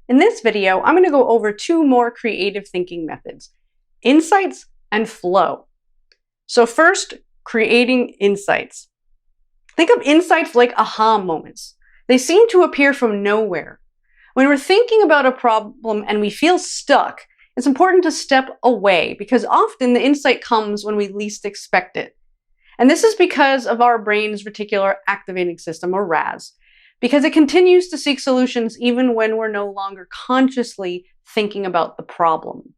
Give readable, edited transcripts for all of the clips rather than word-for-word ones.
In this video, I'm going to go over two more creative thinking methods, insights and flow. So first, creating insights. Think of insights like aha moments. They seem to appear from nowhere. When we're thinking about a problem and we feel stuck, it's important to step away because often the insight comes when we least expect it. And this is because of our brain's reticular activating system, or RAS, because it continues to seek solutions even when we're no longer consciously thinking about the problem.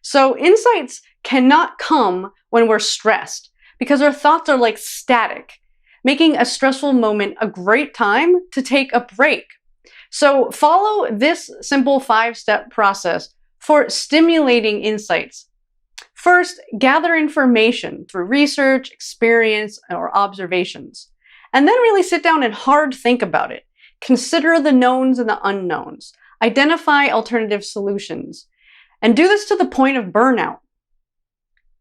So insights cannot come when we're stressed because our thoughts are like static, making a stressful moment a great time to take a break. So follow this simple 5-step process for stimulating insights. First, gather information through research, experience, or observations. And then really sit down and hard think about it. Consider the knowns and the unknowns. Identify alternative solutions. And do this to the point of burnout.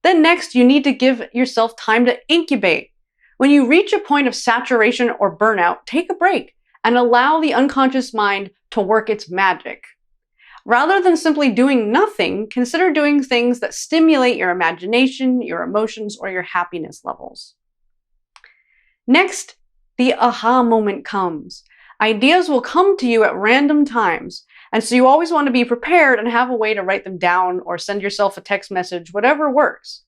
Then next, you need to give yourself time to incubate. When you reach a point of saturation or burnout, take a break and allow the unconscious mind to work its magic. Rather than simply doing nothing, consider doing things that stimulate your imagination, your emotions, or your happiness levels. Next, the aha moment comes. Ideas will come to you at random times, and so you always want to be prepared and have a way to write them down or send yourself a text message, whatever works.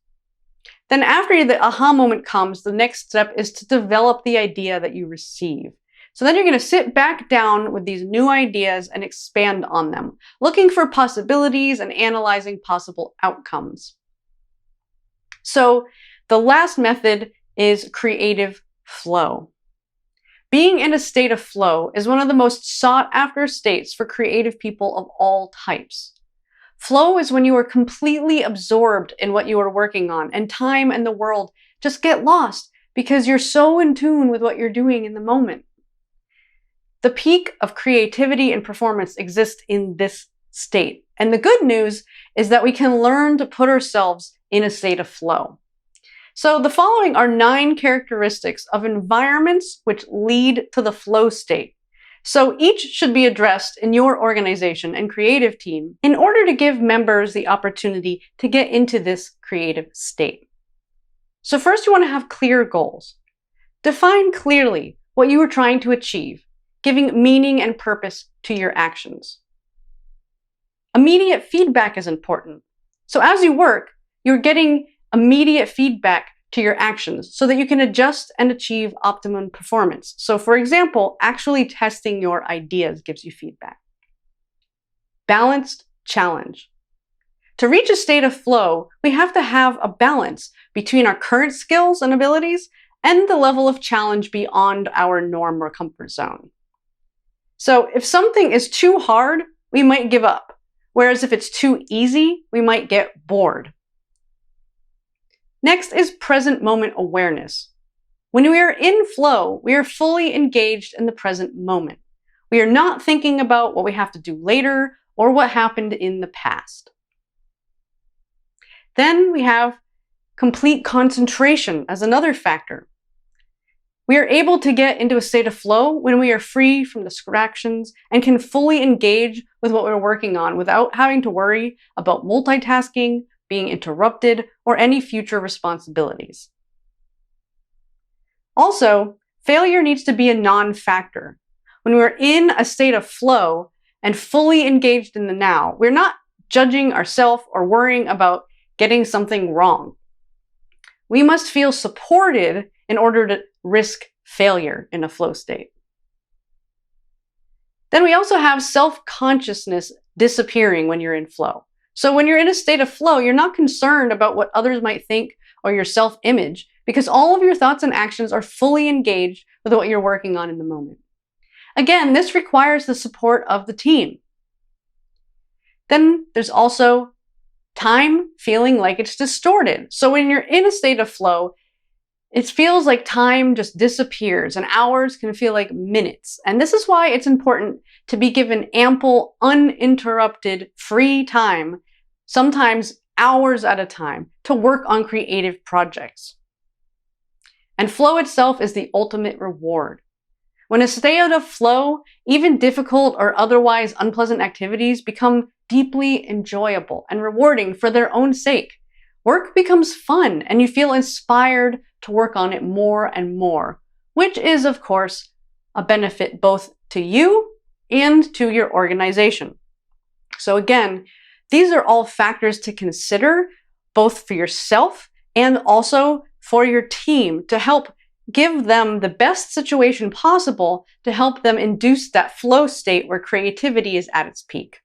Then after the aha moment comes, the next step is to develop the idea that you receive. So then you're going to sit back down with these new ideas and expand on them, looking for possibilities and analyzing possible outcomes. So the last method is creative flow. Being in a state of flow is one of the most sought after states for creative people of all types. Flow is when you are completely absorbed in what you are working on, and time and the world just get lost because you're so in tune with what you're doing in the moment. The peak of creativity and performance exists in this state. And the good news is that we can learn to put ourselves in a state of flow. So the following are 9 characteristics of environments which lead to the flow state. So each should be addressed in your organization and creative team in order to give members the opportunity to get into this creative state. So first, you want to have clear goals. Define clearly what you are trying to achieve, giving meaning and purpose to your actions. Immediate feedback is important. So as you work, you're getting immediate feedback to your actions so that you can adjust and achieve optimum performance. So for example, actually testing your ideas gives you feedback. Balanced challenge. To reach a state of flow, we have to have a balance between our current skills and abilities and the level of challenge beyond our norm or comfort zone. So if something is too hard, we might give up. Whereas if it's too easy, we might get bored. Next is present moment awareness. When we are in flow, we are fully engaged in the present moment. We are not thinking about what we have to do later or what happened in the past. Then we have complete concentration as another factor. We are able to get into a state of flow when we are free from distractions and can fully engage with what we're working on without having to worry about multitasking, being interrupted, or any future responsibilities. Also, failure needs to be a non-factor. When we're in a state of flow and fully engaged in the now, we're not judging ourselves or worrying about getting something wrong. We must feel supported in order to risk failure in a flow state. Then we also have self-consciousness disappearing when you're in flow. So when you're in a state of flow, you're not concerned about what others might think or your self-image because all of your thoughts and actions are fully engaged with what you're working on in the moment. Again, this requires the support of the team. Then there's also time feeling like it's distorted. So when you're in a state of flow, it feels like time just disappears and hours can feel like minutes. And this is why it's important to be given ample, uninterrupted, free time, sometimes hours at a time, to work on creative projects. And flow itself is the ultimate reward. When a state of flow, even difficult or otherwise unpleasant activities become deeply enjoyable and rewarding for their own sake. Work becomes fun and you feel inspired to work on it more and more, which is, of course, a benefit both to you and to your organization. So again, these are all factors to consider both for yourself and also for your team to help give them the best situation possible to help them induce that flow state where creativity is at its peak.